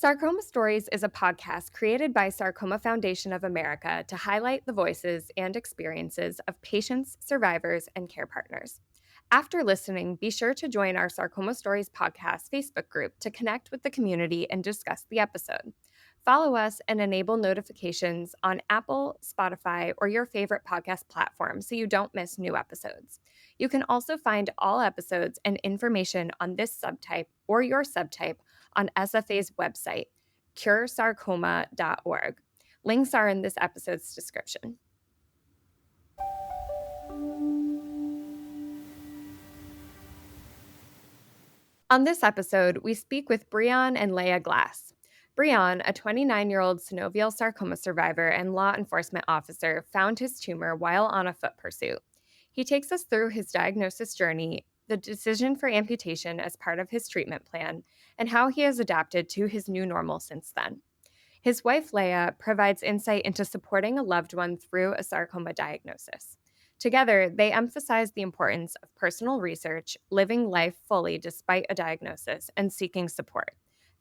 Sarcoma Stories is a podcast created by Sarcoma Foundation of America to highlight the voices and experiences of patients, survivors, and care partners. After listening, be sure to join our Sarcoma Stories podcast Facebook group to connect with the community and discuss the episode. Follow us and enable notifications on Apple, Spotify, or your favorite podcast platform so you don't miss new episodes. You can also find all episodes and information on this subtype or your subtype on SFA's website, curesarcoma.org. Links are in this episode's description. On this episode, we speak with Breon and Leia Glass. Breon, a 29-year-old synovial sarcoma survivor and law enforcement officer, found his tumor while on a foot pursuit. He takes us through his diagnosis journey, the decision for amputation as part of his treatment plan, and how he has adapted to his new normal since then. His wife, Leia, provides insight into supporting a loved one through a sarcoma diagnosis. Together, they emphasize the importance of personal research, living life fully despite a diagnosis, and seeking support.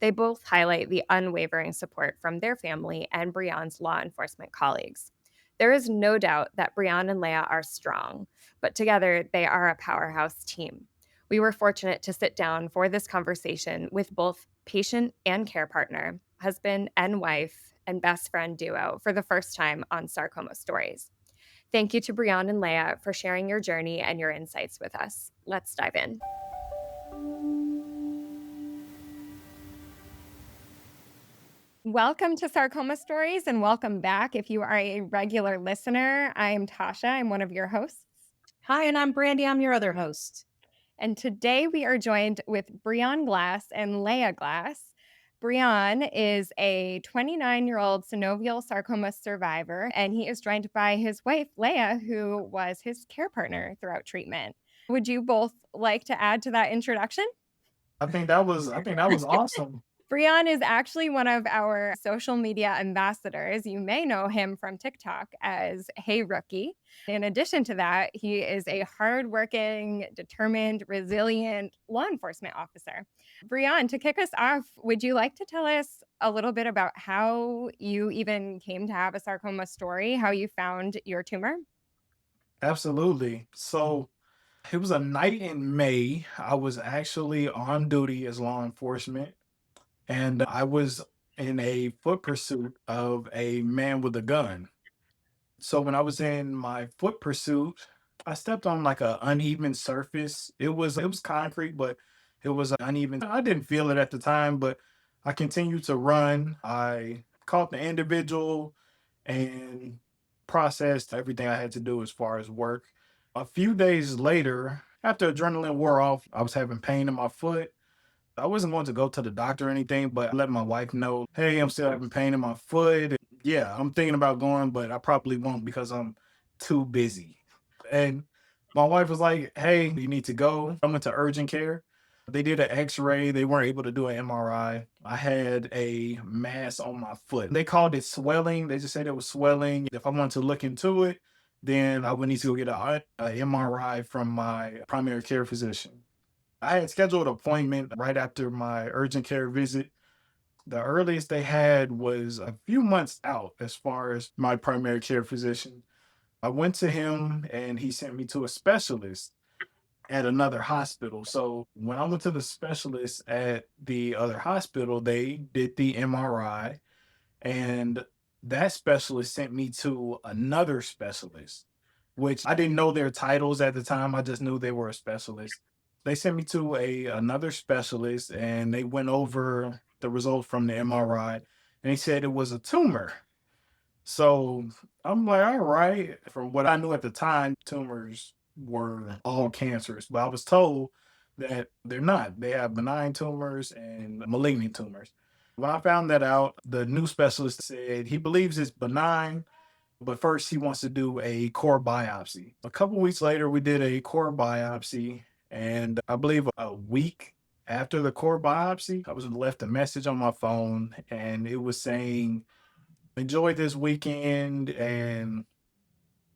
They both highlight the unwavering support from their family and Breon's law enforcement colleagues. There is no doubt that Breon and Leia are strong, but together they are a powerhouse team. We were fortunate to sit down for this conversation with both patient and care partner, husband and wife, and best friend duo for the first time on Sarcoma Stories. Thank you to Breon and Leia for sharing your journey and your insights with us. Let's dive in. Welcome to Sarcoma Stories and welcome back. If you are a regular listener, I am Tasha. I'm one of your hosts. Hi, and I'm Brandy. I'm your other host. And today we are joined with Breon Glass and Leia Glass. Breon is a 29-year-old synovial sarcoma survivor, and he is joined by his wife, Leia, who was his care partner throughout treatment. Would you both like to add to that introduction? I think that was awesome. Breon is actually one of our social media ambassadors. You may know him from TikTok as Hey Rookie. In addition to that, he is a hardworking, determined, resilient law enforcement officer. Breon, to kick us off, would you like to tell us a little bit about how you even came to have a sarcoma story, how you found your tumor? Absolutely. So it was a night in May. I was actually on duty as law enforcement, and I was in a foot pursuit of a man with a gun. So when I was in my foot pursuit, I stepped on like a uneven surface. It was concrete, but it was uneven. I didn't feel it at the time, but I continued to run. I caught the individual and processed everything I had to do as far as work. A few days later, after adrenaline wore off, I was having pain in my foot. I wasn't going to go to the doctor or anything, but I let my wife know, hey, I'm still having pain in my foot. Yeah, I'm thinking about going, but I probably won't because I'm too busy. And my wife was like, hey, you need to go. I went to urgent care. They did an x-ray. They weren't able to do an MRI. I had a mass on my foot. They called it swelling. They just said it was swelling. If I wanted to look into it, then I would need to go get a MRI from my primary care physician. I had scheduled an appointment right after my urgent care visit. The earliest they had was a few months out as far as my primary care physician. I went to him and he sent me to a specialist at another hospital. So when I went to the specialist at the other hospital, they did the MRI, and that specialist sent me to another specialist, which I didn't know their titles at the time. I just knew they were a specialist. They sent me to a another specialist and they went over the results from the MRI and he said it was a tumor. So I'm like, all right. From what I knew at the time, tumors were all cancerous, but I was told that they're not. They have benign tumors and malignant tumors. When I found that out, the new specialist said he believes it's benign, but first he wants to do a core biopsy. A couple weeks later, we did a core biopsy, and I believe a week after the core biopsy, I was left a message on my phone, and it was saying, "Enjoy this weekend, and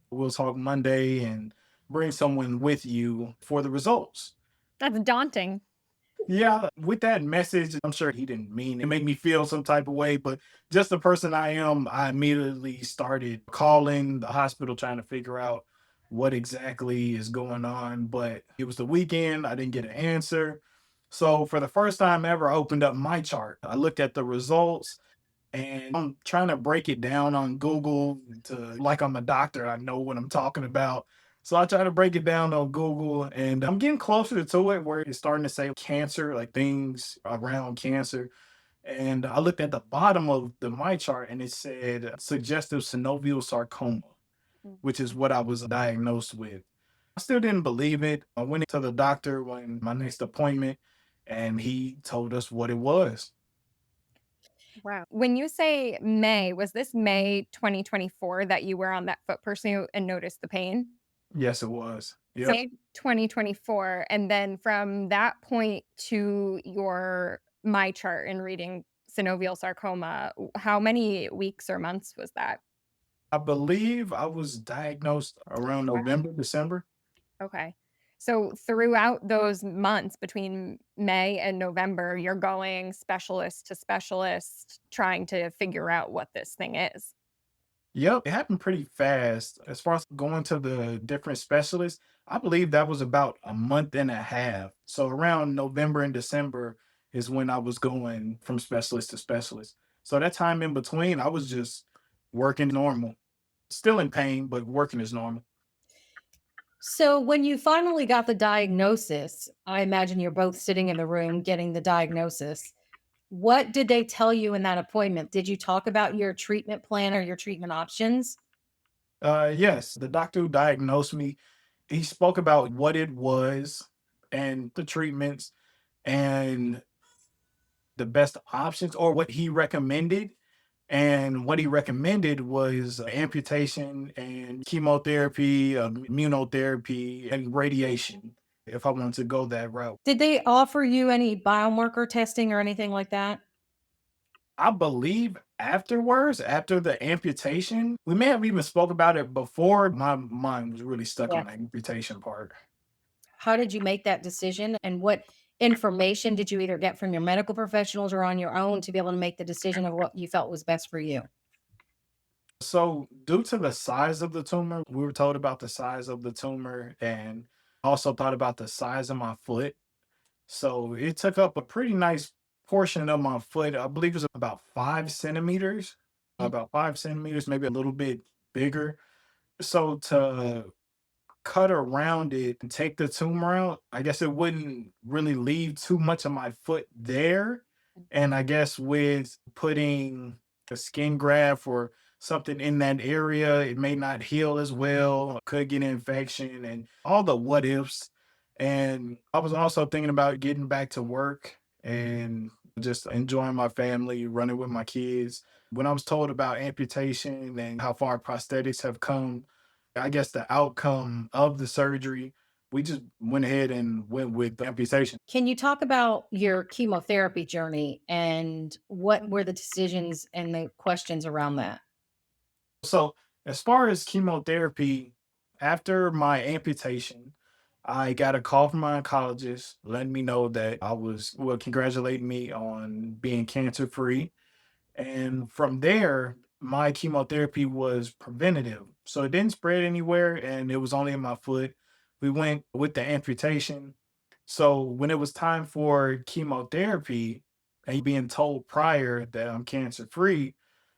we'll talk Monday, and bring someone with you for the results." That's daunting. Yeah, with that message, I'm sure he didn't mean it made me feel some type of way, but just the person I am, I immediately started calling the hospital trying to figure out what exactly is going on. But it was the weekend, I didn't get an answer. So for the first time ever, I opened up my chart. I looked at the results and I'm trying to break it down on Google to like I'm a doctor, I know what I'm talking about. So I try to break it down on Google and I'm getting closer to it where it's starting to say cancer, like things around cancer. And I looked at the bottom of the my chart and it said suggestive synovial sarcoma, which is what I was diagnosed with. I still didn't believe it. I went to the doctor when my next appointment and he told us what it was. Wow. When you say May, was this May 2024 that you were on that foot pursuit and noticed the pain? Yes, it was. Yep. Say 2024, and then from that point to your my chart and reading synovial sarcoma, how many weeks or months was that? I believe I was diagnosed around November, December. Okay. So throughout those months between May and November, you're going specialist to specialist trying to figure out what this thing is. Yep, it happened pretty fast. As far as going to the different specialists, I believe that was about a month and a half. So around November and December is when I was going from specialist to specialist. So that time in between, I was just working normal, still in pain, but working as normal. So, when you finally got the diagnosis, I imagine you're both sitting in the room getting the diagnosis. What did they tell you in that appointment? Did you talk about your treatment plan or your treatment options? Yes, the doctor who diagnosed me, he spoke about what it was and the treatments and the best options or what he recommended. And what he recommended was amputation and chemotherapy, immunotherapy, and radiation if I wanted to go that route. Did they offer you any biomarker testing or anything like that? I believe afterwards, after the amputation, we may have even spoke about it before. My mind was really stuck Yeah. on the amputation part. How did you make that decision? And what information did you either get from your medical professionals or on your own to be able to make the decision of what you felt was best for you? So, due to the size of the tumor, we were told about the size of the tumor and also thought about the size of my foot. So, it took up a pretty nice portion of my foot. I believe it was about 5 centimeters, about 5 centimeters, maybe a little bit bigger. So, to cut around it and take the tumor out, I guess it wouldn't really leave too much of my foot there. And I guess with putting a skin graft or something in that area, it may not heal as well, could get an infection and all the what ifs. And I was also thinking about getting back to work and just enjoying my family, running with my kids. When I was told about amputation and how far prosthetics have come, I guess the outcome of the surgery, we just went ahead and went with the amputation. Can you talk about your chemotherapy journey and what were the decisions and the questions around that? So, as far as chemotherapy, after my amputation, I got a call from my oncologist letting me know that well, congratulating me on being cancer free. And from there, my chemotherapy was preventative. So it didn't spread anywhere and it was only in my foot. We went with the amputation. So when it was time for chemotherapy and being told prior that I'm cancer free,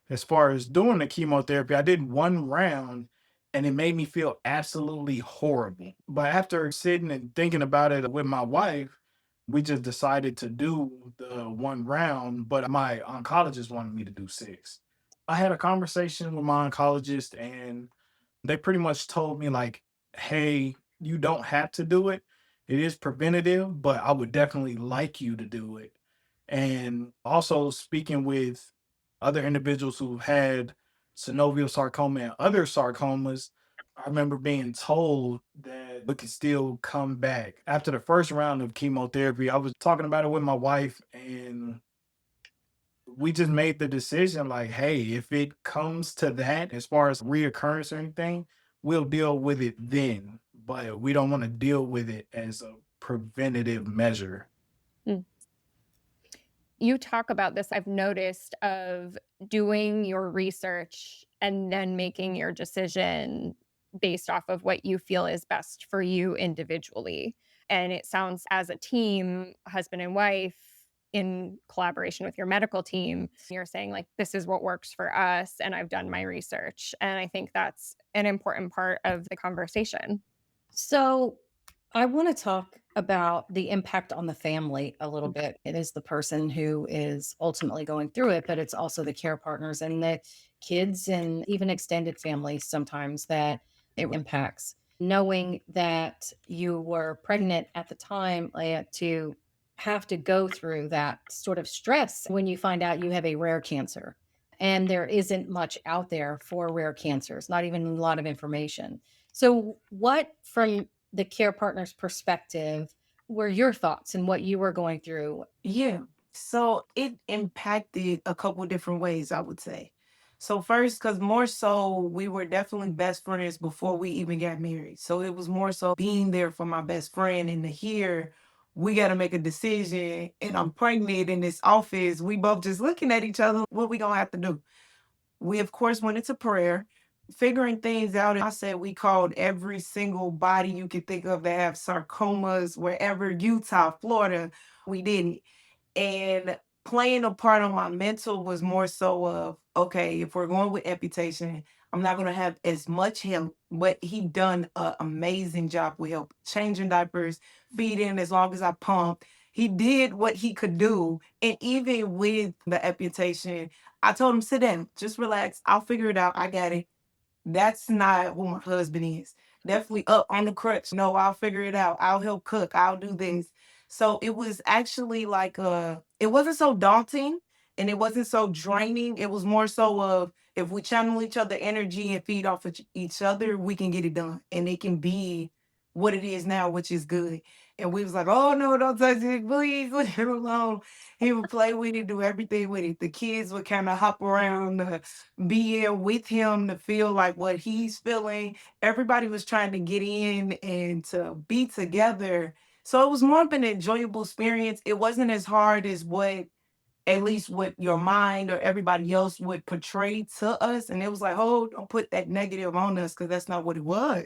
as far as doing the chemotherapy, I did one round and it made me feel absolutely horrible. But after sitting and thinking about it with my wife, we just decided to do the one round, but my oncologist wanted me to do six. I had a conversation with my oncologist and they pretty much told me like, "Hey, you don't have to do it. It is preventative, but I would definitely like you to do it." And also speaking with other individuals who had synovial sarcoma and other sarcomas, I remember being told that it could still come back. After the first round of chemotherapy, I was talking about it with my wife and we just made the decision like, hey, if it comes to that, as far as reoccurrence or anything, we'll deal with it then. But we don't want to deal with it as a preventative measure. Mm. You talk about this, I've noticed, of doing your research and then making your decision based off of what you feel is best for you individually. And it sounds as a team, husband and wife, in collaboration with your medical team, you're saying, like, this is what works for us, and I've done my research. And I think that's an important part of the conversation. So, I want to talk about the impact on the family a little bit. It is the person who is ultimately going through it, but it's also the care partners and the kids and even extended families sometimes that it impacts. Knowing that you were pregnant at the time, Leah, to have to go through that sort of stress when you find out you have a rare cancer. And there isn't much out there for rare cancers, not even a lot of information. So, what from the care partner's perspective were your thoughts and what you were going through? Yeah. So it impacted a couple different ways, I would say. So first, because more so we were definitely best friends before we even got married. So it was more so being there for my best friend and to hear we got to make a decision and I'm pregnant in this office. We both just looking at each other. What we gonna have to do? We of course went into prayer, figuring things out. I said we called every single body you could think of that have sarcomas, wherever, Utah, Florida, we did it. And playing a part on my mental was more so of, okay, if we're going with amputation, I'm not gonna have as much help, but he done an amazing job with help changing diapers, feeding as long as I pumped. He did what he could do. And even with the amputation, I told him, sit down, just relax. I'll figure it out. I got it. That's not who my husband is. Definitely up on the crutch. No, I'll figure it out. I'll help cook. I'll do this. So it was actually like it wasn't so daunting and it wasn't so draining. It was more so of if we channel each other energy and feed off of each other, we can get it done. And it can be what it is now, which is good. And we was like, oh no, don't touch it. Please leave it alone. He would play with it, do everything with it. The kids would kind of hop around being with him to feel like what he's feeling. Everybody was trying to get in and to be together. So it was more of an enjoyable experience. It wasn't as hard as what at least what your mind or everybody else would portray to us. And it was like, oh, don't put that negative on us because that's not what it was.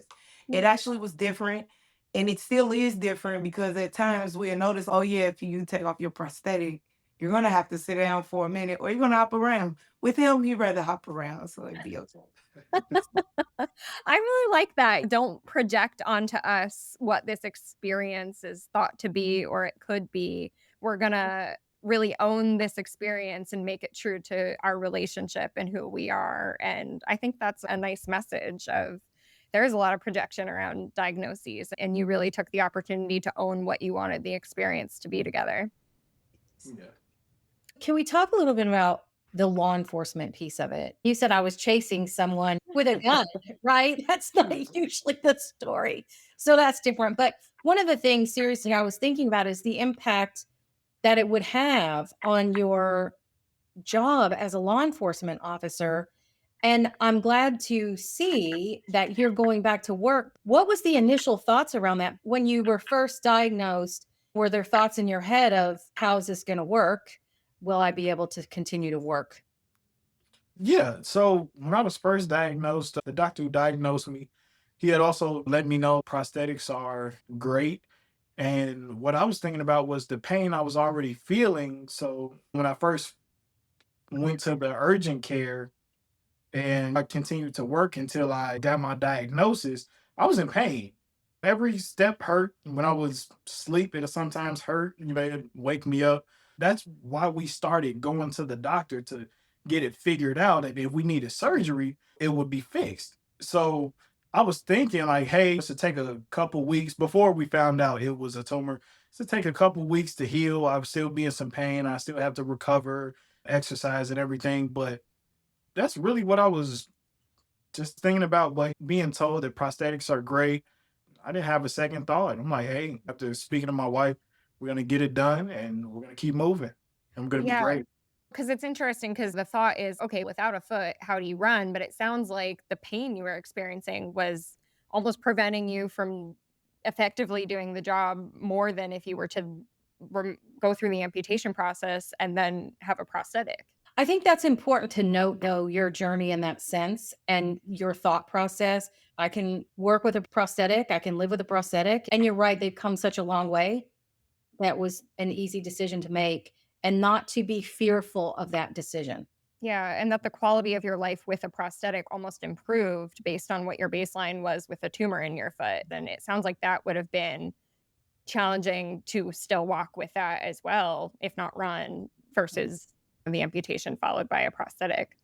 It actually was different. And it still is different because at times we'll notice, oh, yeah, if you take off your prosthetic, you're going to have to sit down for a minute or you're going to hop around. With him, he'd rather hop around. So it'd be okay. I really like that. Don't project onto us what this experience is thought to be or it could be. We're going to really own this experience and make it true to our relationship and who we are. And I think that's a nice message of there's a lot of projection around diagnoses and you really took the opportunity to own what you wanted the experience to be together. Yeah. Can we talk a little bit about the law enforcement piece of it? You said I was chasing someone with a gun, right? That's not usually the story. So that's different. But one of the things, seriously, I was thinking about is the impact that it would have on your job as a law enforcement officer. And I'm glad to see that you're going back to work. What was the initial thoughts around that when you were first diagnosed? Were there thoughts in your head of how is this going to work? Will I be able to continue to work? Yeah. So when I was first diagnosed, the doctor who diagnosed me, he had also let me know prosthetics are great. And what I was thinking about was the pain I was already feeling. So when I first went to the urgent care, and I continued to work until I got my diagnosis, I was in pain. Every step hurt. When I was asleep, it sometimes hurt. You know, it'd wake me up. That's why we started going to the doctor to get it figured out. And if we needed surgery, it would be fixed. So I was thinking, like, hey, this would take a couple weeks before we found out it was a tumor. This would take a couple weeks to heal. I would still be in some pain. I still have to recover, exercise, and everything. But that's really what I was just thinking about, like being told that prosthetics are great. I didn't have a second thought. I'm like, hey, after speaking to my wife, we're gonna get it done and we're gonna keep moving. And we're gonna be Yeah. great. Because it's interesting because the thought is, okay, without a foot, how do you run? But it sounds like the pain you were experiencing was almost preventing you from effectively doing the job more than if you were to go through the amputation process and then have a prosthetic. I think that's important to note, though, your journey in that sense and your thought process. I can work with a prosthetic, I can live with a prosthetic. And you're right, they've come such a long way. That was an easy decision to make and not to be fearful of that decision. Yeah, and that the quality of your life with a prosthetic almost improved based on what your baseline was with a tumor in your foot. Then it sounds like that would have been challenging to still walk with that as well, if not run, versus the amputation followed by a prosthetic.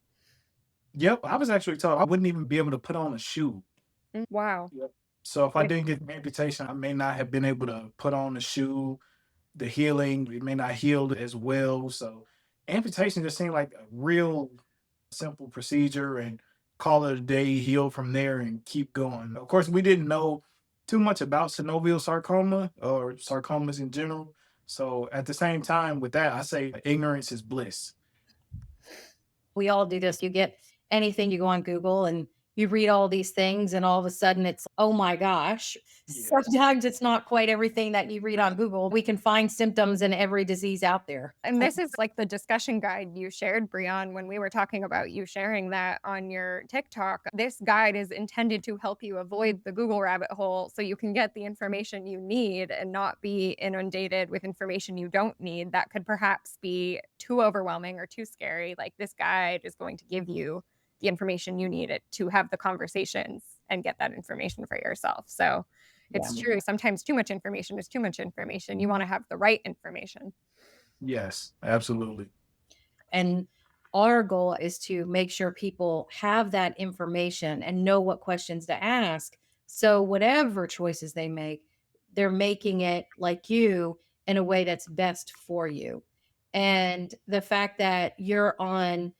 Yep, I was actually told I wouldn't even be able to put on a shoe. Wow. Yep. So if I didn't get the amputation, I may not have been able to put on the shoe. The healing, it may not heal as well. So amputation just seemed like a real simple procedure and call it a day, heal from there and keep going. Of course, we didn't know too much about synovial sarcoma or sarcomas in general. So at the same time, with that, I say ignorance is bliss. We all do this. You get anything, you go on Google and you read all these things, and all of a sudden it's, oh my gosh. Yes. Sometimes it's not quite everything that you read on Google. We can find symptoms in every disease out there. And this is like the discussion guide you shared, Breon, when we were talking about you sharing that on your TikTok. This guide is intended to help you avoid the Google rabbit hole so you can get the information you need and not be inundated with information you don't need that could perhaps be too overwhelming or too scary. Like this guide is going to give you the information you need it to have the conversations and get that information for yourself. So Yeah. it's true. Sometimes too much information is too much information. You want to have the right information. Yes, absolutely. And our goal is to make sure people have that information and know what questions to ask. So, whatever choices they make, they're making it like you in a way that's best for you. And the fact that you're on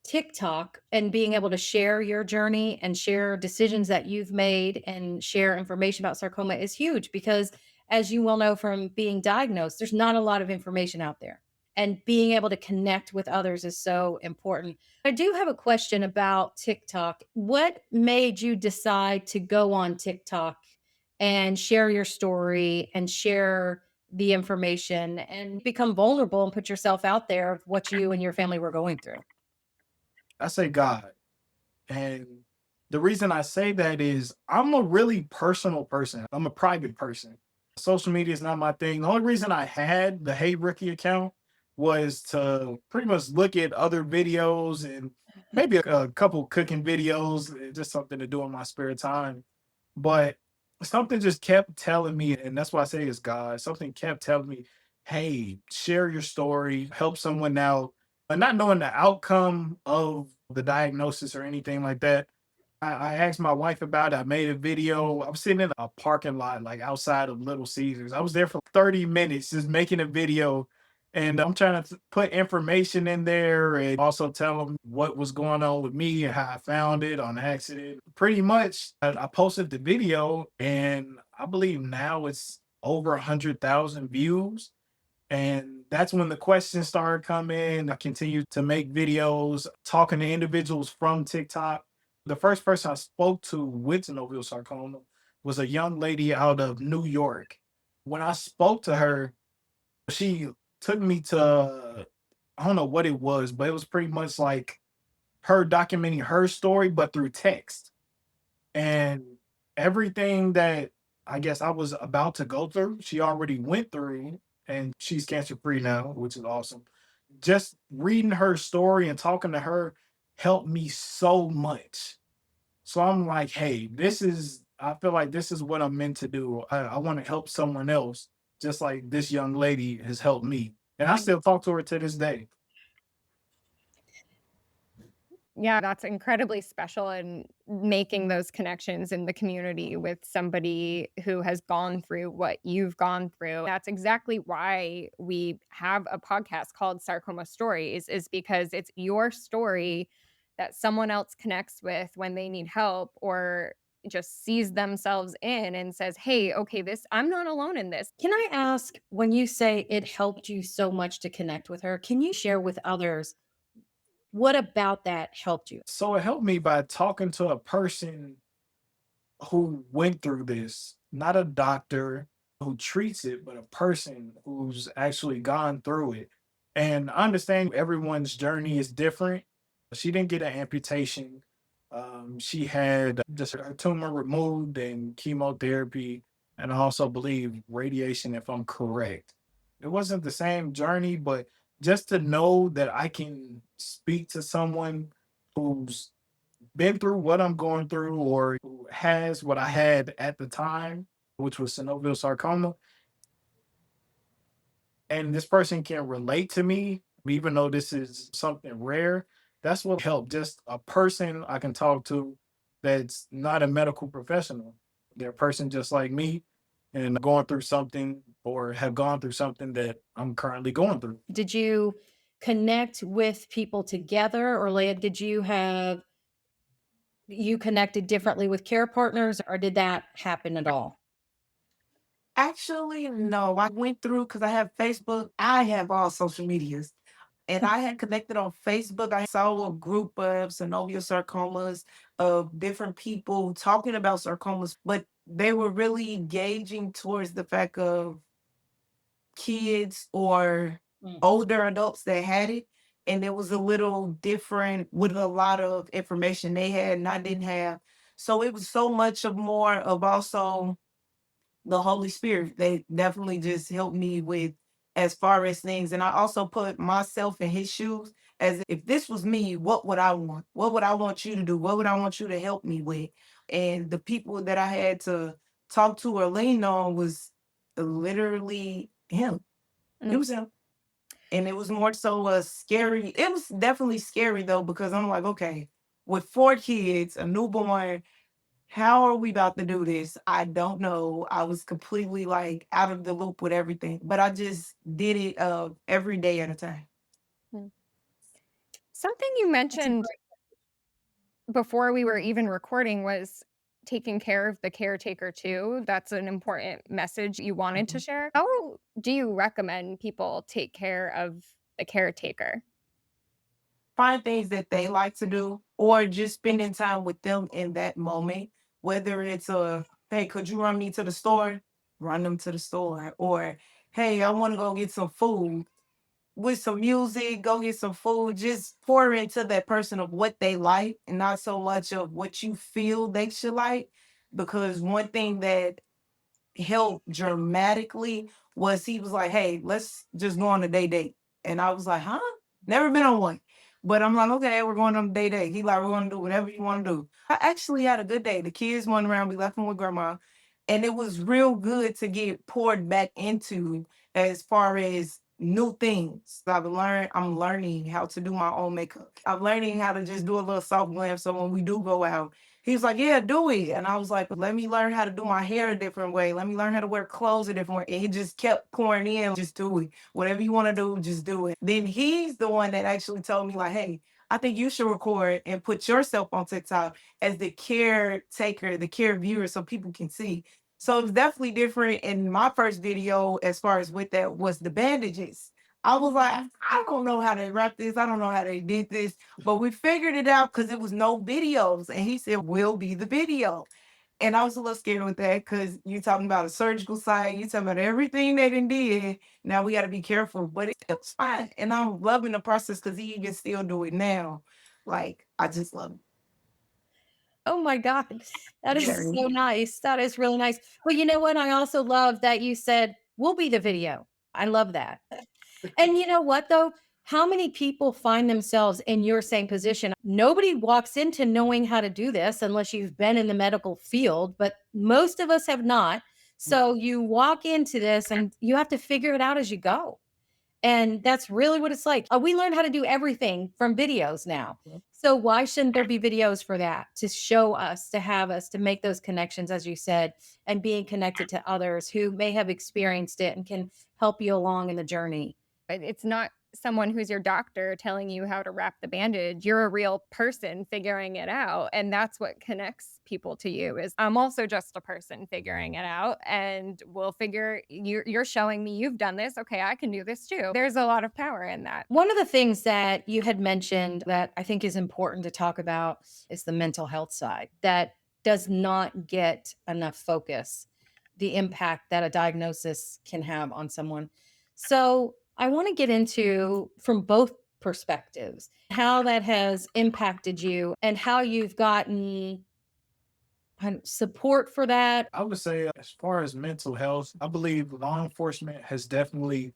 TikTok and being able to share your journey and share decisions that you've made and share information about sarcoma is huge because, as you well know from being diagnosed, there's not a lot of information out there. And being able to connect with others is so important. I do have a question about TikTok. What made you decide to go on TikTok and share your story and share the information and become vulnerable and put yourself out there of what you and your family were going through? I say God. And the reason I say that is I'm a really personal person. I'm a private person. Social media is not my thing. The only reason I had the Hey Rookie account was to pretty much look at other videos and maybe a couple cooking videos, just something to do in my spare time. But something just kept telling me, and that's why I say it's God. Something kept telling me, hey, share your story, help someone out. And not knowing the outcome of the diagnosis or anything like that, I asked my wife about it. I made a video. I was sitting in a parking lot, like outside of Little Caesars. I was there for 30 minutes just making a video. And I'm trying to put information in there and also tell them what was going on with me and how I found it on accident. Pretty much, I posted the video, and I believe now it's over 100,000 views. And that's when the questions started coming. I continued to make videos, talking to individuals from TikTok. The first person I spoke to with synovial sarcoma was a young lady out of New York. When I spoke to her, she took me to, I don't know what it was, but it was pretty much like her documenting her story, but through text. And everything that I guess I was about to go through, she already went through, and she's cancer free now, which is awesome. Just reading her story and talking to her helped me so much. So I'm like, hey, I feel like this is what I'm meant to do. I want to help someone else, just like this young lady has helped me. And I still talk to her to this day. Yeah, that's incredibly special and making those connections in the community with somebody who has gone through what you've gone through. That's exactly why we have a podcast called Sarcoma Stories, is because it's your story that someone else connects with when they need help or just sees themselves in and says, "Hey, okay, this I'm not alone in this." Can I ask, when you say it helped you so much to connect with her, can you share with others what about that helped you? So it helped me by talking to a person who went through this, not a doctor, who treats it, but a person who's actually gone through it. And I understand everyone's journey is different. She didn't get an amputation. She had just her tumor removed and chemotherapy, and I also believe radiation, if I'm correct. It wasn't the same journey, but just to know that I can speak to someone who's been through what I'm going through or who has what I had at the time, which was synovial sarcoma, and this person can relate to me, even though this is something rare. That's what helped. Just a person I can talk to that's not a medical professional. They're a person just like me and going through something or have gone through something that I'm currently going through. Did you connect with people together, or Leah, you connected differently with care partners, or did that happen at all? Actually, no. I went through because I have Facebook. I have all social medias. And I had connected on Facebook. I saw a group of synovial sarcomas of different people talking about sarcomas, but they were really gauging towards the fact of kids or Mm. older adults that had it. And it was a little different with a lot of information they had and I didn't have. So it was so much of more of also the Holy Spirit. They definitely just helped me with as far as things. And I also put myself in his shoes as if this was me, what would I want? What would I want you to do? What would I want you to help me with? And the people that I had to talk to or lean on was literally him. It Mm. was him. And it was more so a scary, it was definitely scary though, because I'm like, okay, with 4 kids, a newborn, how are we about to do this? I don't know. I was completely like out of the loop with everything, but I just did it every day at a time. Mm. Something you That's a mentioned great. before we were even recording was taking care of the caretaker too. That's an important message you wanted to Mhm. share. How do you recommend people take care of the caretaker? Find things that they like to do or just spending time with them in that moment, whether it's a, hey, could you run me to the store? Run them to the store. Or, hey, I want to go get some food with some music, go get some food, just pour into that person of what they like and not so much of what you feel they should like. Because one thing that helped dramatically was he was like, "Hey, let's just go on a day date." And I was like, "Huh? Never been on one." But I'm like, "Okay, we're going on a day date." He like, "We're gonna do whatever you want to do." I actually had a good day. The kids went around, we left them with grandma. And it was real good to get poured back into as far as new things. I'm learning how to do my own makeup. I'm learning how to just do a little soft glam. So when we do go out, he was like, "Yeah, do it." And I was like, "Let me learn how to do my hair a different way. Let me learn how to wear clothes a different way." And he just kept pouring in, just do it. Whatever you want to do, just do it. Then he's the one that actually told me, like, "Hey, I think you should record and put yourself on TikTok as the caretaker, the care viewer, so people can see." So it's definitely different. In my first video, as far as with that, was the bandages. I was like, I don't know how they wrap this. I don't know how they did this. But we figured it out because it was no videos. And he said, "Will be the video." And I was a little scared with that because you're talking about a surgical site, you're talking about everything they done did. Now we got to be careful, but it's fine. And I'm loving the process because he can still do it now. Like, I just love Oh my god. That is it. so nice. That is really nice. Well, you know what? I also love that you said, "We'll be the video." I love that. And you know what though? How many people find themselves in your same position? Nobody walks into knowing how to do this unless you've been in the medical field, but most of us have not. So you walk into this and you have to figure it out as you go. And that's really what it's like. We learn how to do everything from videos now. So why shouldn't there be videos for that to show us, to have us, to make those connections, as you said, and being connected to others who may have experienced it and can help you along in the journey? It's not someone who's your doctor telling you how to wrap the bandage. You're a real person figuring it out, and that's what connects people to you is I'm also just a person figuring it out, and we'll figure you're showing me you've done this. Okay, I can do this too. There's a lot of power in that. One of the things that you had mentioned that I think is important to talk about is the mental health side that does not get enough focus. the impact that a diagnosis can have on someone. So, I want to get into from both perspectives how that has impacted you and how you've gotten kind of support for that. I would say, as far as mental health, I believe law enforcement has definitely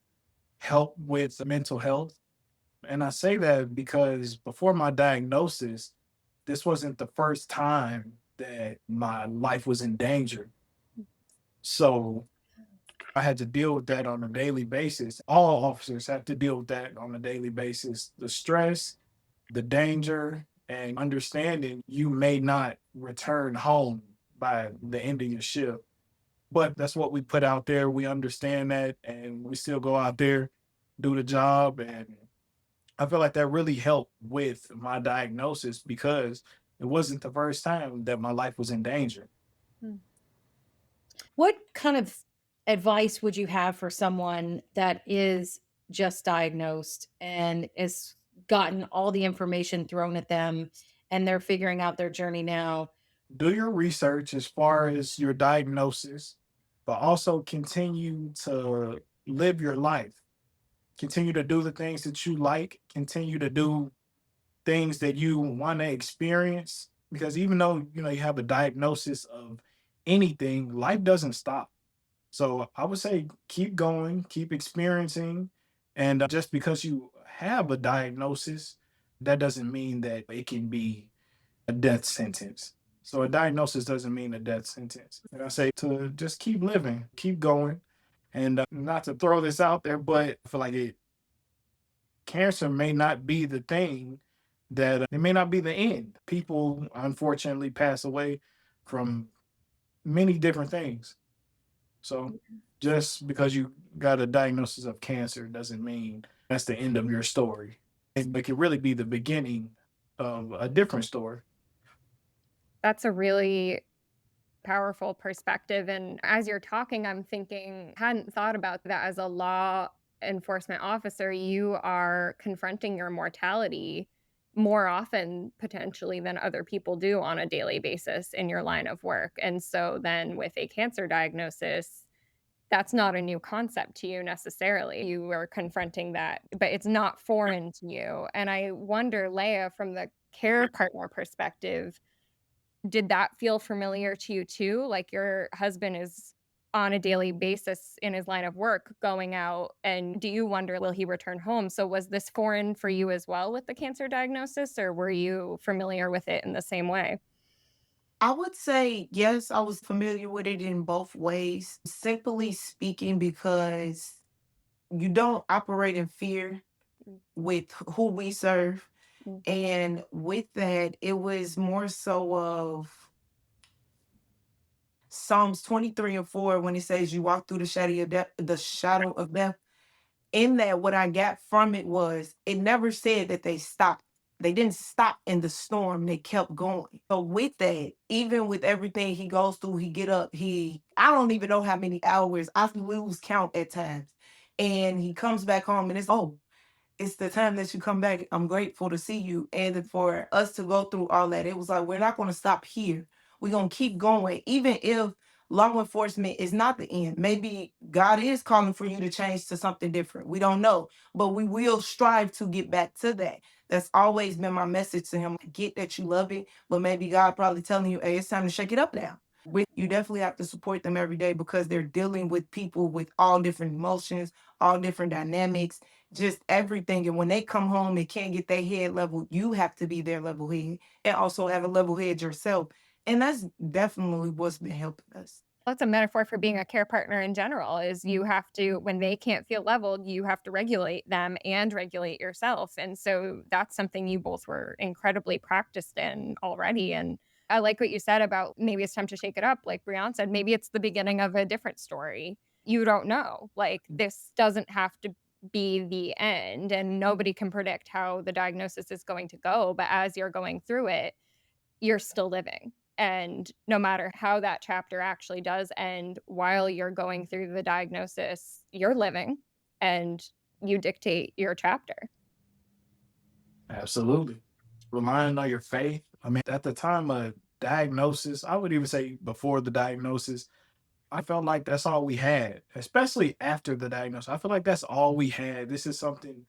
helped with mental health. And I say that because before my diagnosis, this wasn't the first time that my life was in danger. So I had to deal with that on a daily basis. All officers have to deal with that on a daily basis. The stress, the danger, and understanding you may not return home by the end of your shift. But that's what we put out there. We understand that and we still go out there, do the job. And I feel like that really helped with my diagnosis because it wasn't the first time that my life was in danger. Mm. What kind of advice would you have for someone that is just diagnosed and is gotten all the information thrown at them and they're figuring out their journey now? Do your research as far as your diagnosis, but also continue to live your life. Continue to do the things that you like, continue to do things that you want to experience because even though you have a diagnosis of anything, life doesn't stop. So I would say keep going, keep experiencing, and just because you have a diagnosis, that doesn't mean that it can be a death sentence. So a diagnosis doesn't mean a death sentence. And I say to just keep living, keep going, and not to throw this out there, but I feel like cancer may not be the thing that it may not be the end. People unfortunately pass away from many different things. So just because you got a diagnosis of cancer doesn't mean that's the end of your story. It could really be the beginning of a different story. That's a really powerful perspective. And as you're talking, I'm thinking, hadn't thought about that as a law enforcement officer. You are confronting your mortality more often potentially than other people do on a daily basis in your line of work. And so then with a cancer diagnosis, that's not a new concept to you necessarily. You are confronting that, but it's not foreign to you. And I wonder, Leia, from the care partner perspective, did that feel familiar to you too? Like your husband is on a daily basis in his line of work going out, and do you wonder, will he return home? So was this foreign for you as well with the cancer diagnosis, or were you familiar with it in the same way? I would say, yes, I was familiar with it in both ways, simply speaking, because you don't operate in fear Mm, with who we serve. mm, And with that, it was more so of Psalms 23:4 when it says you walk through the shadow of death. In that, what I got from it was it never said that they stopped. They didn't stop in the storm, they kept going. So with that, even with everything he goes through, he get up, I don't even know how many hours, I lose count at times. And he comes back home and it's the time that you come back. I'm grateful to see you. And for us to go through all that, it was like, we're not going to stop here. We're going to keep going. Even if law enforcement is not the end, maybe God is calling for you to change to something different. We don't know, but we will strive to get back to that. That's always been my message to him. I get that you love it, but maybe God probably telling you, hey, it's time to shake it up now. You definitely have to support them every day because they're dealing with people with all different emotions, all different dynamics, just everything. And when they come home and can't get their head level, you have to be their level head and also have a level head yourself. And that's definitely what's been helping us. That's a metaphor for being a care partner in general, is you have to, when they can't feel leveled, you have to regulate them and regulate yourself. And so that's something you both were incredibly practiced in already. And I like what you said about maybe it's time to shake it up. Like Brian said, maybe it's the beginning of a different story. You don't know. Like this doesn't have to be the end, and nobody can predict how the diagnosis is going to go. But as you're going through it, you're still living. And no matter how that chapter actually does end, while you're going through the diagnosis, you're living and you dictate your chapter. Absolutely. Relying on your faith. I mean, at the time of diagnosis, I would even say before the diagnosis, I felt like that's all we had, especially after the diagnosis. I feel like that's all we had. This is something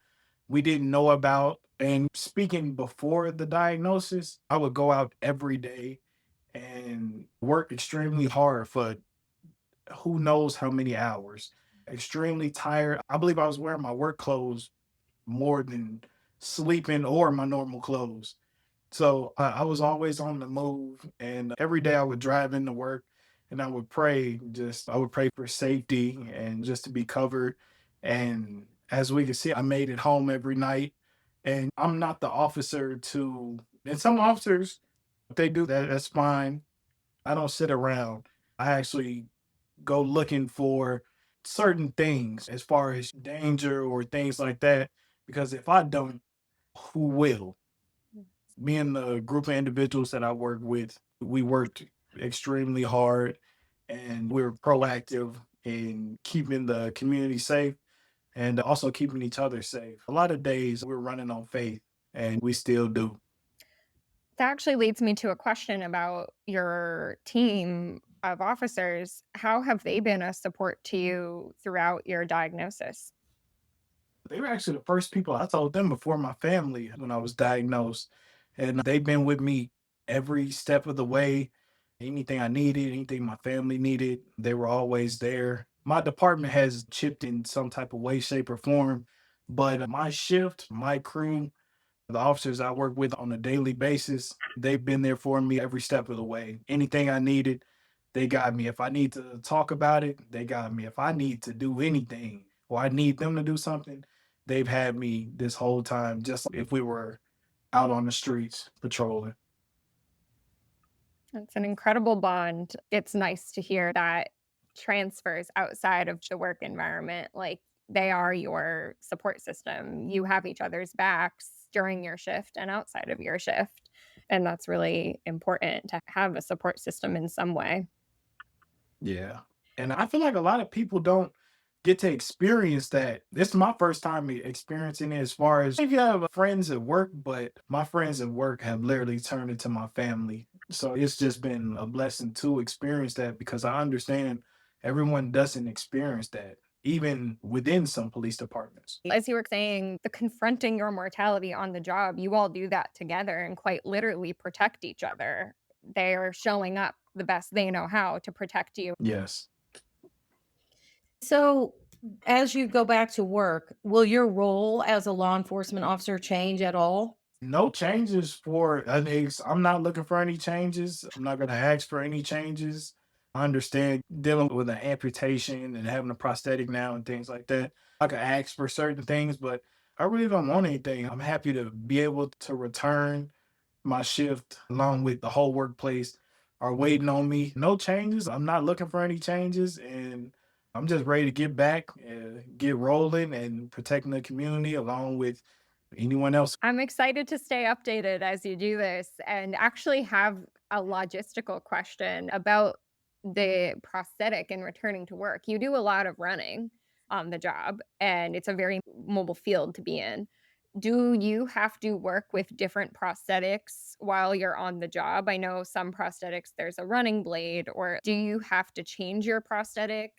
we didn't know about. And speaking before the diagnosis, I would go out every day and work extremely hard for who knows how many hours. Extremely tired. I believe I was wearing my work clothes more than sleeping or my normal clothes. So I was always on the move, and every day I would drive into work and I would pray, I would pray for safety and just to be covered. And as we can see, I made it home every night. And I'm not the officer to, and some officers, if they do that, that's fine. I don't sit around. I actually go looking for certain things as far as danger or things like that. Because if I don't, who will? Me and the group of individuals that I work with, we worked extremely hard and we're proactive in keeping the community safe and also keeping each other safe. A lot of days we're running on faith and we still do. That actually leads me to a question about your team of officers. How have they been a support to you throughout your diagnosis? They were actually the first people I told them before my family when I was diagnosed. And they've been with me every step of the way. Anything I needed, anything my family needed, they were always there. My department has chipped in some type of way, shape, or form. But my shift, my crew, the officers I work with on a daily basis, they've been there for me every step of the way. Anything I needed, they got me. If I need to talk about it, they got me. If I need to do anything or I need them to do something, they've had me this whole time, just like if we were out on the streets patrolling. It's an incredible bond. It's nice to hear that transfers outside of the work environment. Like they are your support system. You have each other's backs during your shift and outside of your shift. And that's really important to have a support system in some way. Yeah. And I feel like a lot of people don't get to experience that. This is my first time experiencing it as far as if you have friends at work, but my friends at work have literally turned into my family. So it's just been a blessing to experience that because I understand everyone doesn't experience that, even within some police departments. As you were saying, the confronting your mortality on the job, you all do that together and quite literally protect each other. They're showing up the best they know how to protect you. Yes. So, as you go back to work, will your role as a law enforcement officer change at all? No changes for I think I'm not looking for any changes. I'm not gonna ask for any changes. I understand dealing with an amputation and having a prosthetic now and things like that. I could ask for certain things, but I really don't want anything. I'm happy to be able to return my shift along with the whole workplace are waiting on me. No changes. I'm not looking for any changes and I'm just ready to get back, get rolling and protecting the community along with anyone else. I'm excited to stay updated as you do this and actually have a logistical question about the prosthetic and returning to work. You do a lot of running on the job, and it's a very mobile field to be in. Do you have to work with different prosthetics while you're on the job? I know some prosthetics, there's a running blade, or do you have to change your prosthetic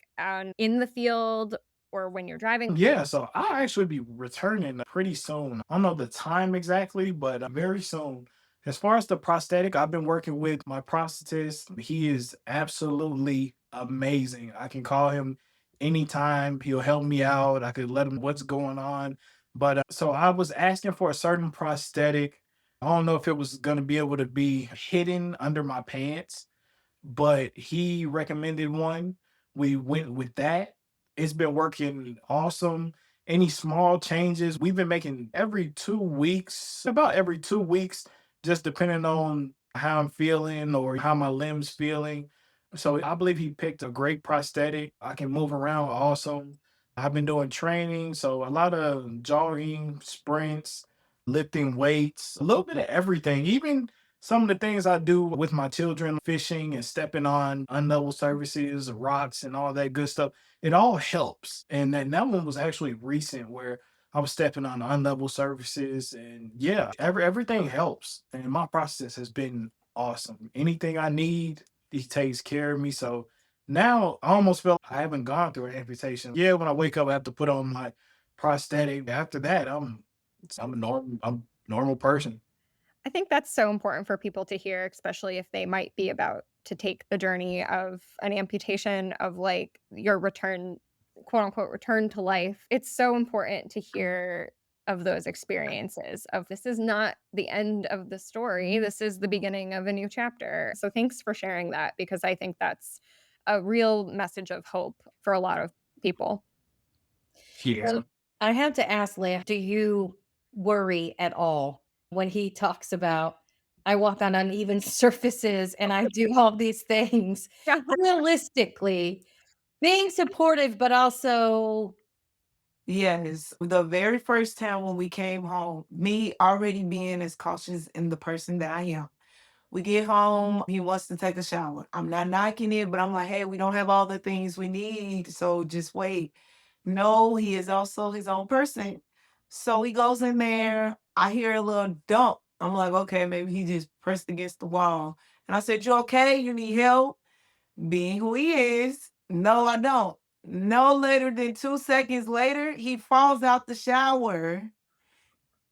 in the field or when you're driving? Yeah, so I'll actually be returning pretty soon. I don't know the time exactly, but very soon. As far as the prosthetic, I've been working with my prosthetist. He is absolutely amazing. I can call him anytime. He'll help me out. I could let him what's going on. But so I was asking for a certain prosthetic. I don't know if it was going to be able to be hidden under my pants, but he recommended one. We went with that. It's been working awesome. Any small changes, we've been making every 2 weeks, about every 2 weeks, just depending on how I'm feeling or how my limbs feeling. So I believe he picked a great prosthetic. I can move around awesome. I've been doing training, so a lot of jogging, sprints, lifting weights, a little bit of everything. Even some of the things I do with my children, fishing and stepping on unlevel surfaces, rocks, and all that good stuff, it all helps. And that one was actually recent where I was stepping on unlevel surfaces, and yeah, everything helps. And my process has been awesome. Anything I need, he takes care of me. So Now I almost feel I haven't gone through an amputation. Yeah, when I wake up, I have to put on my prosthetic. After that, I'm a normal person. I think that's so important for people to hear, especially if they might be about to take the journey of an amputation of like your return, quote unquote, return to life. It's so important to hear of those experiences of this is not the end of the story. This is the beginning of a new chapter. So thanks for sharing that because I think that's a real message of hope for a lot of people. Yeah. Well, I have to ask, Leah, do you worry at all when he talks about, I walk on uneven surfaces and I do all these things? Yeah. Realistically, being supportive, but also, Yes, the very first time when we came home, me already being as cautious in the person that I am. We get home, he wants to take a shower. I'm not knocking it, but I'm like, hey, we don't have all the things we need, so just wait. No, he is also his own person. So he goes in there. I hear a little dump. I'm like, okay, maybe he just pressed against the wall. And I said, you okay? You need help? Being who he is, no, I don't. No later than 2 seconds later, he falls out the shower.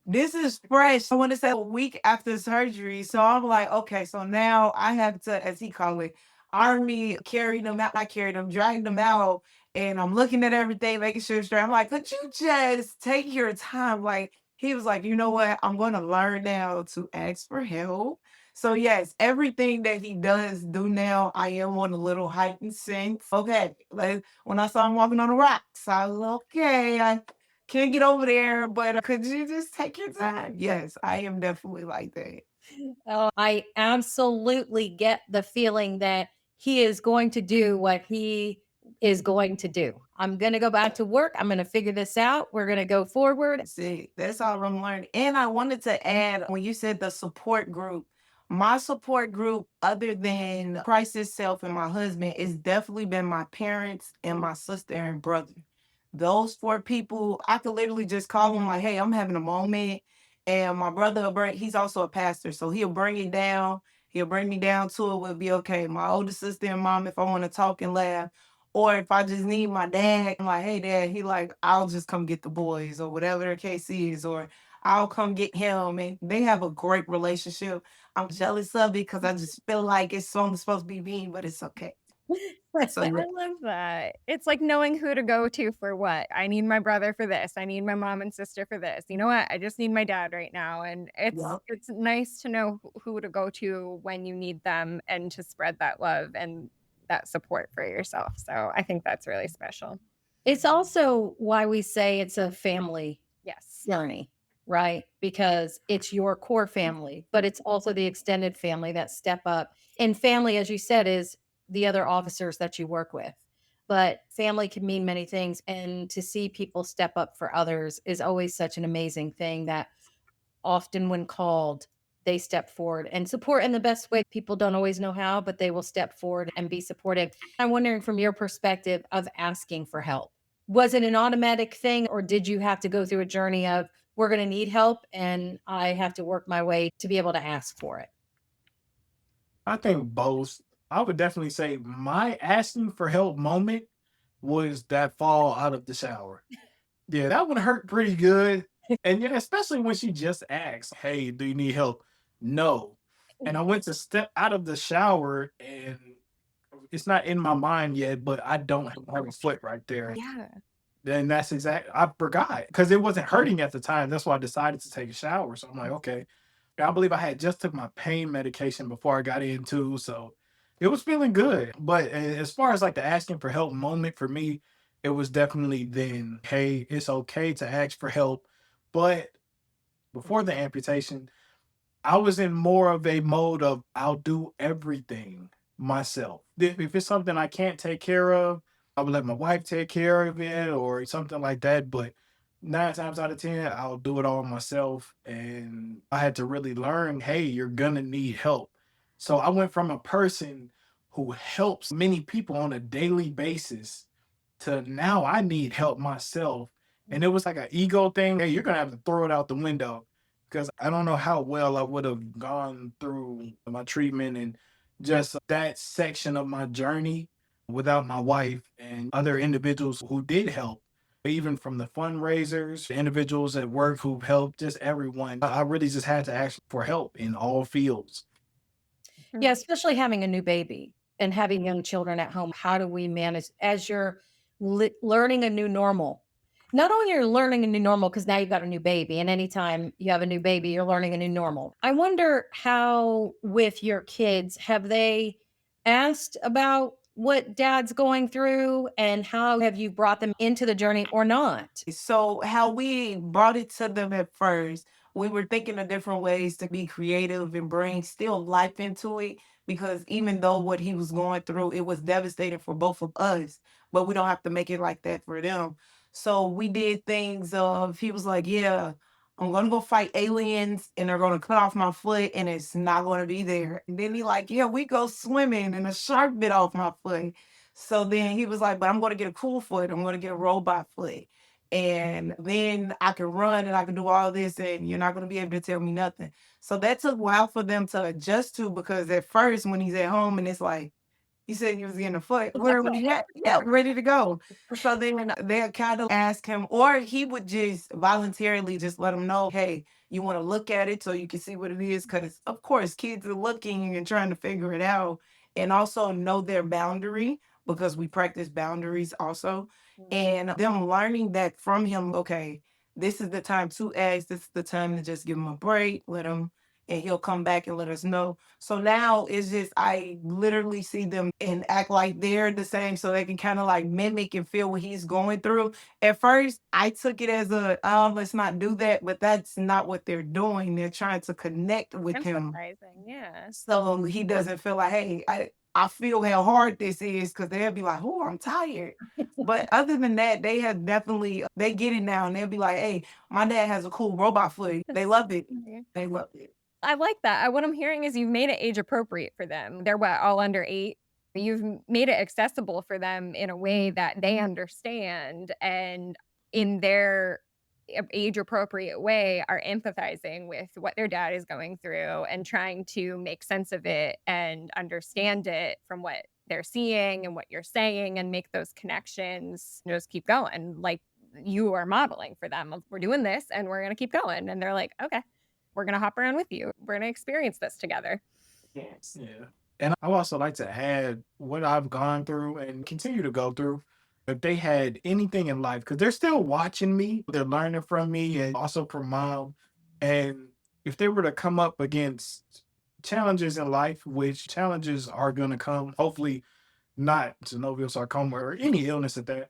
This is fresh. I want to say a week after surgery. So I'm like, okay, so now I have to, as he call it, army carry them out. I carry them, drag them out. And I'm looking at everything, making sure it's straight. I'm like, could you just take your time? Like, he was like, you know what? I'm going to learn now to ask for help. So yes, everything that he does do now, I am on a little heightened sense. Okay, like when I saw him walking on the rocks, I was okay. I can't get over there, but could you just take your time? Yes, I am definitely like that. oh, I absolutely get the feeling that he is going to do what he is going to do. I'm going to go back to work. I'm going to figure this out. We're going to go forward. See, that's all I'm learning. And I wanted to add when you said the support group, my support group, other than Christ itself and my husband, it's definitely been my parents and my sister and brother. Those four people, I could literally just call them like, hey, I'm having a moment. And my brother, he's also a pastor. So he'll bring it down. He'll bring me down to it. We'll be okay. My older sister and mom, if I want to talk and laugh. Or if I just need my dad, I'm like, hey dad, he like, I'll just come get the boys or whatever the case is, or I'll come get him. And they have a great relationship. I'm jealous of it because I just feel like it's something supposed to be me, but it's okay. So I yeah. love that. It's like knowing who to go to for what. I need my brother for this. I need my mom and sister for this. You know what? I just need my dad right now. And Yeah. it's nice to know who to go to when you need them and to spread that love and that support for yourself. So I think that's really special. It's also why we say it's a family Yes. journey, right? Because it's your core family, but it's also the extended family that step up. And family, as you said, is the other officers that you work with. But family can mean many things. And to see people step up for others is always such an amazing thing that often, when called, they step forward and support in the best way. People don't always know how, but they will step forward and be supportive. I'm wondering from your perspective of asking for help. Was it an automatic thing, or did you have to go through a journey of, we're going to need help and I have to work my way to be able to ask for it? I think both. I would definitely say my asking for help moment was that fall out of the shower. Yeah, that one hurt pretty good. And yeah, especially when she just asked, hey, do you need help? No. And I went to step out of the shower and it's not in my mind yet, but I don't have a foot right there. Yeah. Then that's exact. I forgot because it wasn't hurting at the time. That's why I decided to take a shower. So I'm like, okay. I believe I had just took my pain medication before I got in too. So it was feeling good. But as far as like the asking for help moment for me, it was definitely then, hey, it's okay to ask for help. But before the amputation, I was in more of a mode of I'll do everything myself. If it's something I can't take care of, I would let my wife take care of it or something like that. But 9 times out of 10, I'll do it all myself. And I had to really learn, hey, you're gonna need help. So I went from a person who helps many people on a daily basis to now I need help myself. And it was like an ego thing. Hey, you're gonna have to throw it out the window because I don't know how well I would have gone through my treatment and just that section of my journey. without my wife and other individuals who did help, even from the fundraisers, the individuals at work who've helped, just everyone. I really just had to ask for help in all fields. Yeah, Right. especially having a new baby and having young children at home. How do we manage as you're learning a new normal? Not only you're learning a new normal because now you've got a new baby, and anytime you have a new baby, you're learning a new normal. I wonder how, with your kids, have they asked about what dad's going through and how have you brought them into the journey or not? So how we brought it to them at first, we were thinking of different ways to be creative and bring still life into it. Because even though what he was going through, it was devastating for both of us, but we don't have to make it like that for them. So we did things of he was like, yeah, I'm gonna go fight aliens and they're gonna cut off my foot and it's not gonna be there. And then he like, yeah, we go swimming and a shark bit off my foot. So then he was like, but I'm gonna get a cool foot. I'm gonna get a robot foot and then I can run and I can do all this, and you're not going to be able to tell me nothing. So that took a while for them to adjust to because at first, when he's at home and it's like, he said he was getting a foot. Where was he at? Yeah, ready to go. So then they kind of ask him, or he would just voluntarily just let him know, hey, you want to look at it so you can see what it is. Because, of course, kids are looking and trying to figure it out and also know their boundary because we practice boundaries also. And them learning that from him, okay, this is the time to ask, this is the time to just give him a break, let him, and he'll come back and let us know. So now it's just I literally see them and act like they're the same so they can kind of like mimic and feel what he's going through. At first, I took it as a let's not do that, but that's not what they're doing. They're trying to connect with him Empathizing, yeah. so he doesn't feel like, hey, I feel how hard this is because they'll be like, oh, I'm tired. But other than that, they have definitely they get it now and they'll be like, hey, my dad has a cool robot foot. They That's love it. yeah. They love it. I like that. What I'm hearing is you've made it age appropriate for them. They're what, all under 8? You've made it accessible for them in a way that they understand and in their age appropriate way are empathizing with what their dad is going through and trying to make sense of it and understand it from what they're seeing and what you're saying and make those connections. Just keep going. Like you are modeling for them of we're doing this and we're going to keep going. And they're like, okay, we're going to hop around with you. We're going to experience this together. Yes. Yeah. And I also like to add what I've gone through and continue to go through. If they had anything in life, because they're still watching me, they're learning from me and also from mom. And if they were to come up against challenges in life, which challenges are going to come, hopefully not synovial sarcoma or any illness at that,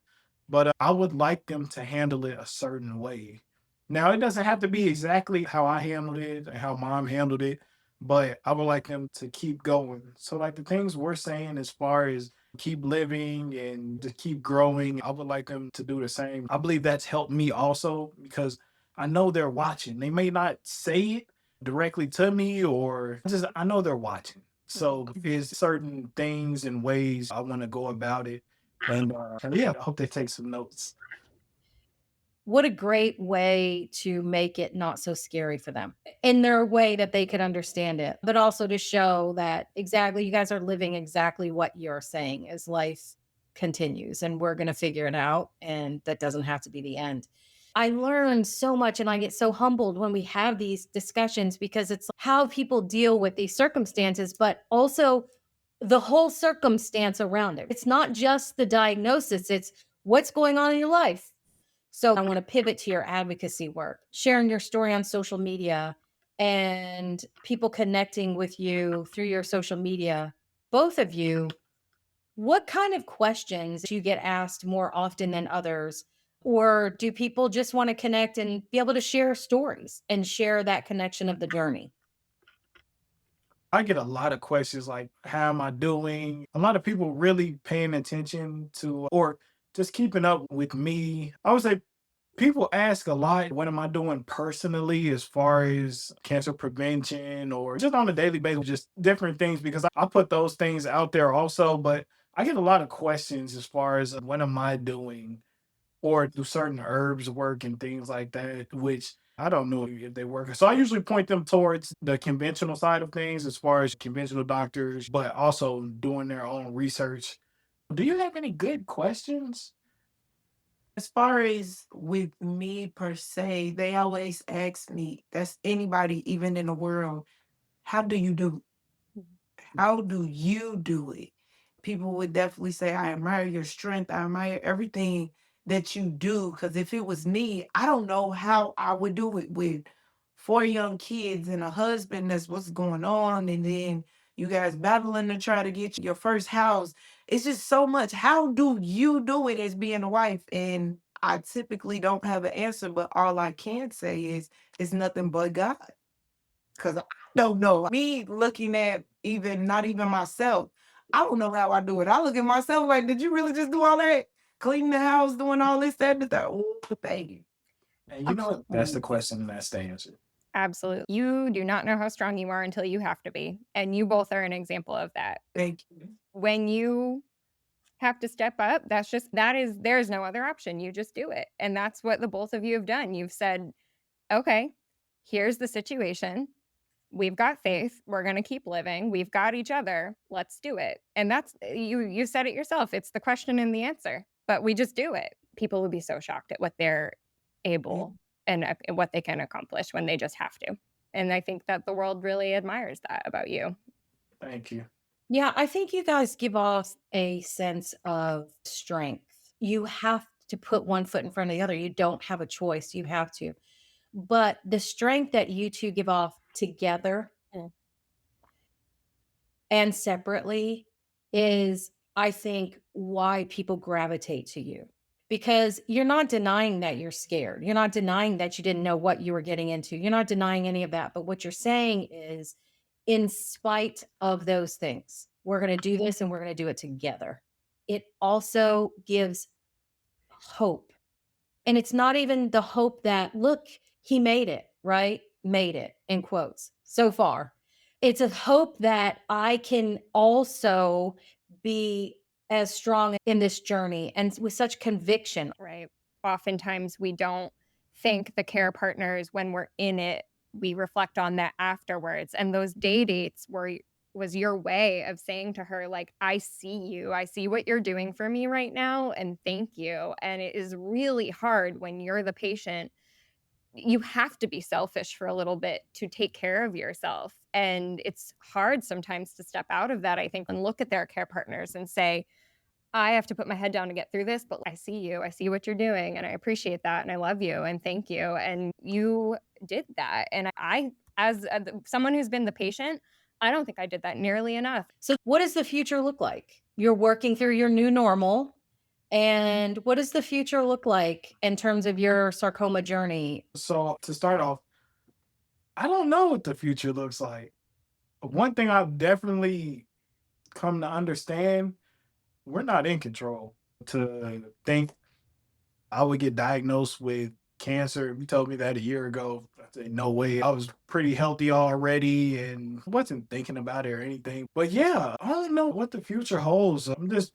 but I would like them to handle it a certain way. Now, it doesn't have to be exactly how I handled it, and how mom handled it, but I would like them to keep going. So, like the things we're saying as far as keep living and to keep growing, I would like them to do the same. I believe that's helped me also because I know they're watching. They may not say it directly to me, or just I know they're watching. So there's certain things and ways I want to go about it. And yeah, I hope they take some notes. What a great way to make it not so scary for them in their way that they could understand it, but also to show that exactly you guys are living exactly what you're saying as life continues and we're going to figure it out. And that doesn't have to be the end. I learn so much and I get so humbled when we have these discussions because it's how people deal with these circumstances, but also the whole circumstance around it. It's not just the diagnosis, it's what's going on in your life. So I want to pivot to your advocacy work, sharing your story on social media and people connecting with you through your social media. Both of you, what kind of questions do you get asked more often than others? Or do people just want to connect and be able to share stories and share that connection of the journey? I get a lot of questions like, how am I doing? A lot of people really paying attention to or just keeping up with me. I would say people ask a lot, what am I doing personally as far as cancer prevention or just on a daily basis, just different things because I put those things out there also. But I get a lot of questions as far as what am I doing or do certain herbs work and things like that, which I don't know if they work. So I usually point them towards the conventional side of things as far as conventional doctors, but also doing their own research Do you have any good questions? As far as with me per se, they always ask me, that's anybody even in the world, how do you do? How do you do it? People would definitely say, I admire your strength. I admire everything that you do. Because if it was me, I don't know how I would do it with four young kids and a husband. That's what's going on. And then you guys battling to try to get your first house. It's just so much. How do you do it as being a wife? And I typically don't have an answer, but all I can say is it's nothing but God. Cause I don't know. Me looking at even not even myself, I don't know how I do it. I look at myself like, did you really just do all that? Cleaning the house, doing all this, that, and that. Oh, thank you. And you know what? That's the question and that's the answer. Absolutely. You do not know how strong you are until you have to be. And you both are an example of that. Thank you. When you have to step up, there's no other option. You just do it. And that's what the both of you have done. You've said, okay, here's the situation. We've got faith. We're going to keep living. We've got each other. Let's do it. And that's you said it yourself. It's the question and the answer. But we just do it. People would be so shocked at what they're able and what they can accomplish when they just have to. And I think that the world really admires that about you. Thank you. Yeah, I think you guys give off a sense of strength. You have to put one foot in front of the other. You don't have a choice. You have to. But the strength that you two give off together and separately is, I think, why people gravitate to you. Because you're not denying that you're scared. You're not denying that you didn't know what you were getting into. You're not denying any of that. But what you're saying is, in spite of those things, we're going to do this and we're going to do it together. It also gives hope. And it's not even the hope that, look, he made it, right? Made it, in quotes, so far. It's a hope that I can also be as strong in this journey and with such conviction. Right. Oftentimes we don't thank the care partners when we're in it. We reflect on that afterwards. And those day dates was your way of saying to her, like, I see you. I see what you're doing for me right now. And thank you. And it is really hard when you're the patient. You have to be selfish for a little bit to take care of yourself. And it's hard sometimes to step out of that, I think, and look at their care partners and say, I have to put my head down to get through this, but I see you. I see what you're doing, and I appreciate that, and I love you, and thank you. And you did that. And as someone who's been the patient, I don't think I did that nearly enough. So, what does the future look like? You're working through your new normal. And what does the future look like in terms of your sarcoma journey? So to start off, I don't know what the future looks like. One thing I've definitely come to understand, we're not in control. To think I would get diagnosed with cancer, if you told me that a year ago, I'd say no way. I was pretty healthy already and wasn't thinking about it or anything. But yeah, I don't know what the future holds. I'm just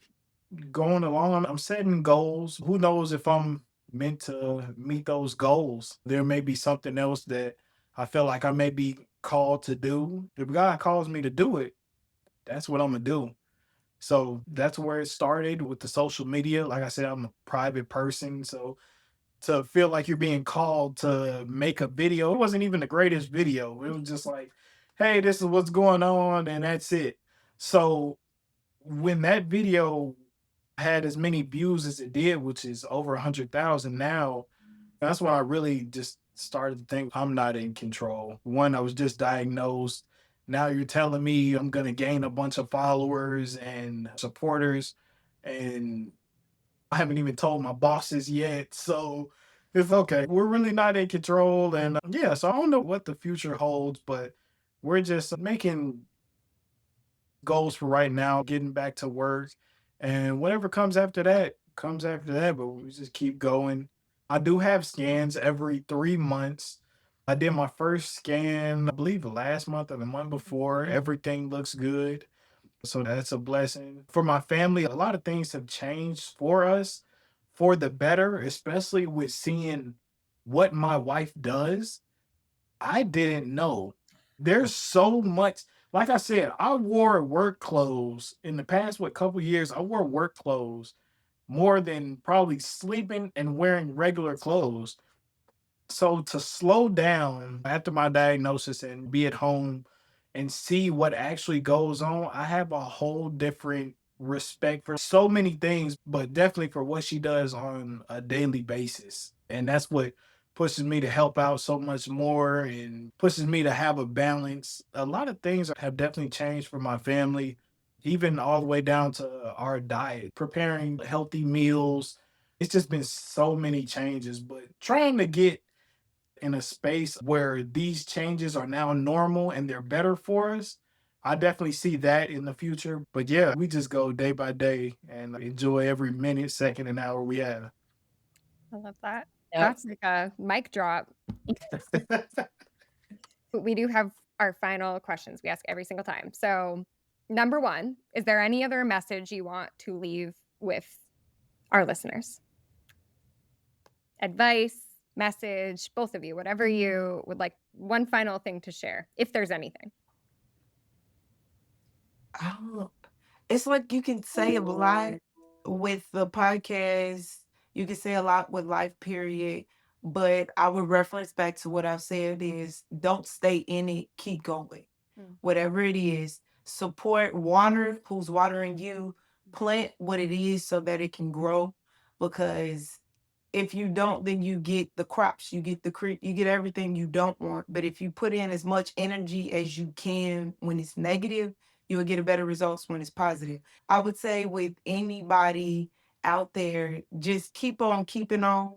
going along. I'm setting goals. Who knows if I'm meant to meet those goals? There may be something else that I feel like I may be called to do. If God calls me to do it, that's what I'm gonna do. So that's where it started with the social media. Like I said, I'm a private person. So to feel like you're being called to make a video, it wasn't even the greatest video. It was just like, hey, this is what's going on, and that's it. So when that video had as many views as it did, which is over 100,000 now, that's when I really just started to think I'm not in control. One, I was just diagnosed. Now you're telling me I'm going to gain a bunch of followers and supporters, and I haven't even told my bosses yet. So it's okay. We're really not in control. And yeah, so I don't know what the future holds, but we're just making goals for right now, getting back to work. And whatever comes after that, comes after that. But we just keep going. I do have scans every 3 months. I did my first scan, I believe last month or the month before. Everything looks good. So that's a blessing. For my family, a lot of things have changed for us for the better, especially with seeing what my wife does. I didn't know. There's so much. Like I said, I wore work clothes in the past, what, couple years. I wore work clothes more than probably sleeping and wearing regular clothes. So to slow down after my diagnosis and be at home and see what actually goes on, I have a whole different respect for so many things, but definitely for what she does on a daily basis. And that's what pushes me to help out so much more and pushes me to have a balance. A lot of things have definitely changed for my family, even all the way down to our diet, preparing healthy meals. It's just been so many changes, but trying to get in a space where these changes are now normal and they're better for us. I definitely see that in the future. But yeah, we just go day by day and enjoy every minute, second, and hour we have. I love that. Yep. That's like a mic drop. We do have our final questions we ask every single time. So, number one, is there any other message you want to leave with our listeners? Advice, message, both of you, whatever you would like, one final thing to share, if there's anything. Oh, it's like you can say a lot with the podcast. You can say a lot with life, period. But I would reference back to what I've said is don't stay in it, keep going. Mm. Whatever it is, support water who's watering you, plant what it is so that it can grow. Because if you don't, then you get the crops, you get the creep, you get everything you don't want. But if you put in as much energy as you can when it's negative, you will get a better results when it's positive. I would say with anybody out there, just keep on keeping on.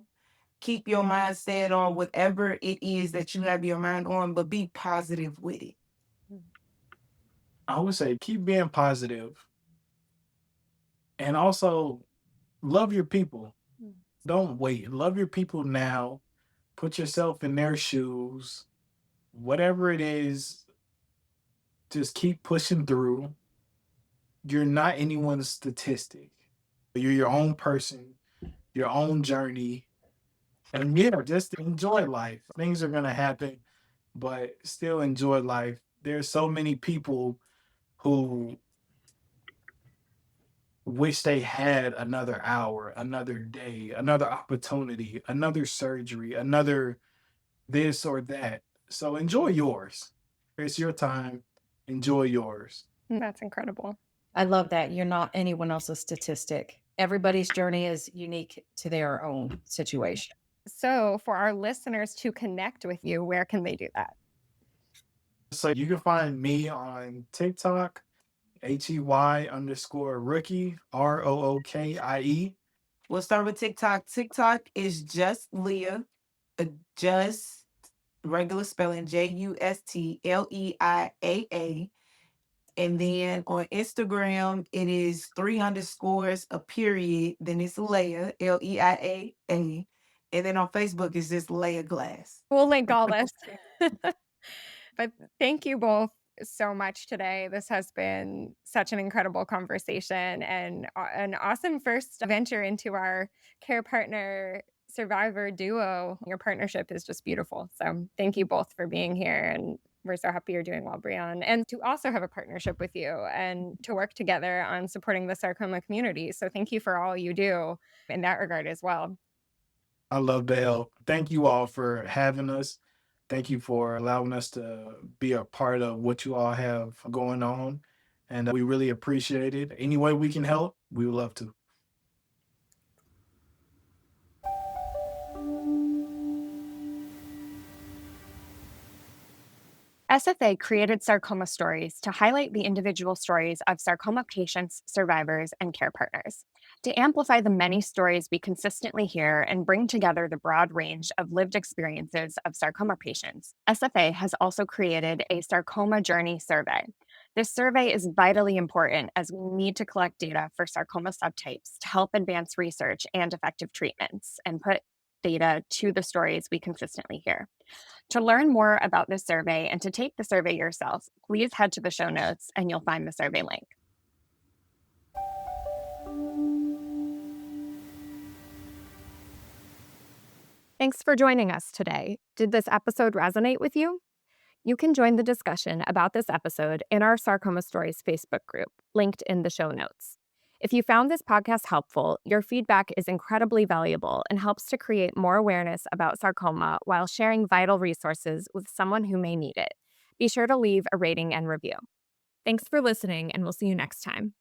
Keep your mindset on whatever it is that you have your mind on, but be positive with it. I would say keep being positive and also love your people. Mm. Don't wait. Love your people now. Put yourself in their shoes. Whatever it is, just keep pushing through. You're not anyone's statistic. You're your own person, your own journey. And yeah, just enjoy life. Things are gonna happen, but still enjoy life. There's so many people who wish they had another hour, another day, another opportunity, another surgery, another this or that. So enjoy yours. It's your time. Enjoy yours. That's incredible. I love that. You're not anyone else's statistic. Everybody's journey is unique to their own situation. So, for our listeners to connect with you, where can they do that? So you can find me on TikTok, HEY_rookie, ROOKIE. We'll start with TikTok. TikTok is just Leah, just regular spelling, JUSTLEIAA. And then on Instagram, it is 3 underscores, a period. Then it's Leia, LEIAA. And then on Facebook, it's just Leia Glass. We'll link all this. But thank you both so much today. This has been such an incredible conversation and an awesome first venture into our care partner survivor duo. Your partnership is just beautiful. So thank you both for being here. And we're so happy you're doing well, Breon. And to also have a partnership with you and to work together on supporting the sarcoma community. So thank you for all you do in that regard as well. I love the help. Thank you all for having us. Thank you for allowing us to be a part of what you all have going on. And we really appreciate it. Any way we can help, we would love to. SFA created Sarcoma Stories to highlight the individual stories of sarcoma patients, survivors, and care partners. To amplify the many stories we consistently hear and bring together the broad range of lived experiences of sarcoma patients, SFA has also created a Sarcoma Journey Survey. This survey is vitally important as we need to collect data for sarcoma subtypes to help advance research and effective treatments and put data to the stories we consistently hear. To learn more about this survey and to take the survey yourself, please head to the show notes and you'll find the survey link. Thanks for joining us today. Did this episode resonate with you? You can join the discussion about this episode in our Sarcoma Stories Facebook group, linked in the show notes. If you found this podcast helpful, your feedback is incredibly valuable and helps to create more awareness about sarcoma while sharing vital resources with someone who may need it. Be sure to leave a rating and review. Thanks for listening, and we'll see you next time.